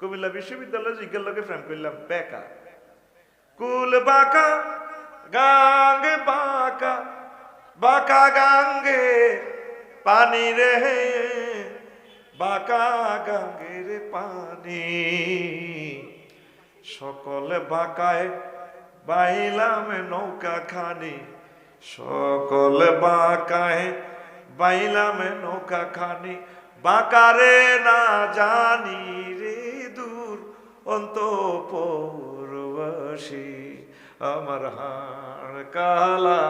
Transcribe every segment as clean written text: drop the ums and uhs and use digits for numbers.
কুমিল্লা বিশ্ববিদ্যালয়ে জিজ্ঞার লোকে প্রেম করলাম বেকা কুল বাঁকা গাঙ্গে বাঁকা বাঁকা গাঙ্গে পানি রে বাঁকা গাঙ্গের পানি সকলে বাঁকায় বাইলাম নৌকা খানি সকলে বাঁকায় বাইলাম নৌকা খানি বাঁকারে না জানি রে দূর অন্তঃপুরবাসী আমার হাড় কালা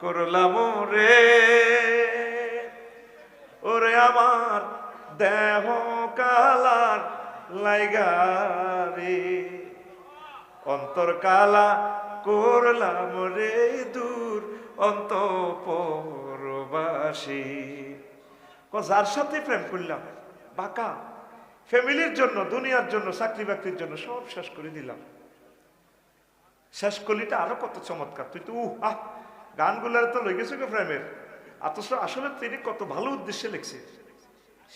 করলাম রে ওরে আমার দেহ কালার লাইগারে অন্তর কালা করলাম রে দূর অন্তঃপুরবাসী। যার সাথে প্রেম করলাম বাঁকা ফ্যামিলির জন্য দুনিয়ার জন্য চাকরি বাকরির জন্য সব শেষ করে দিলাম। শেষ কলিটা আরো কত চমৎকার, তুই তো গানগুলার তো লই গেছে প্রেমের, অথচ আসলে তিনি কত ভালো উদ্দেশ্যে লিখছে।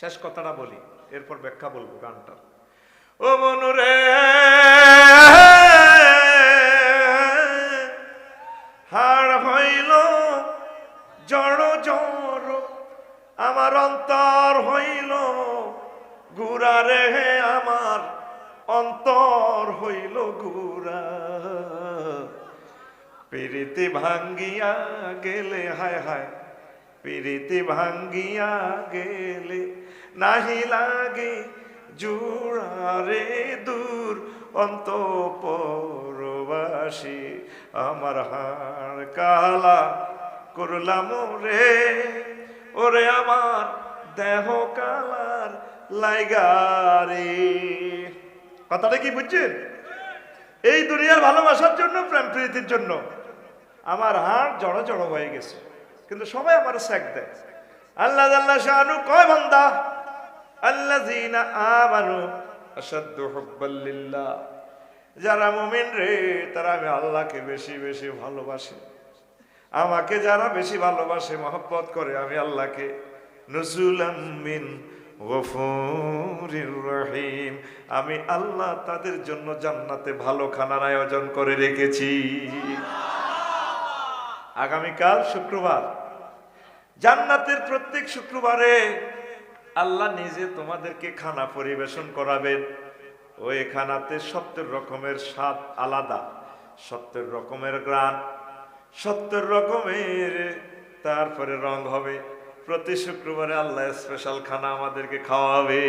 শেষ কথাটা বলি, এরপর ব্যাখ্যা বলবো গানটা। ও মনুরে হাড় হইল জড় জড় আমার অন্তর হইল গুড়া রে আমার অন্তর হইল গুড়া পিরিতি ভাঙ্গিয়া গেলে হায় হায় পিরিতি ভাঙ্গিয়া গেলে নাহি লাগে জুড়া রে দূর অন্তঃপুরবাসী আমার হাড় কালা করলাম রে ওরে আমার দেহ কালার লাইগারে। কথাটা কি বুঝছেন? এই দুনিয়ার ভালোবাসার জন্য প্রেম প্রীতির জন্য আমার হাড় জড়ো জড়ো হয়ে গেছে, কিন্তু সবাই আমার স্যাক দেয়। আল্লাহ আল্লাহ শানু কয় বান্দা আল্লাযীনা আমানু আশাদ্দু হুব্বাল লিল্লাহ, যারা মুমিন রে তারা আমি আল্লাহকে বেশি বেশি ভালোবাসে। আমাকে যারা বেশি ভালোবাসে মহব্বত করে আমি আল্লাহকে নুজুলাম মিন গফুরির রহিম, আমি আল্লাহ তাদের জন্য জান্নাতে ভালো খানার আয়োজন করে রেখেছি। আগামীকাল শুক্রবার, জান্নাতের প্রত্যেক শুক্রবারে আল্লাহ নিজে তোমাদেরকে খানা পরিবেশন করাবেন। ওই খানাতে 70 রকমের স্বাদ আলাদা, 70 রকমের গ্রান, 70 রকমের তারপরে রং হবে। প্রতি শুক্রবারে আল্লাহ স্পেশাল খানা আমাদেরকে খাওয়াবে।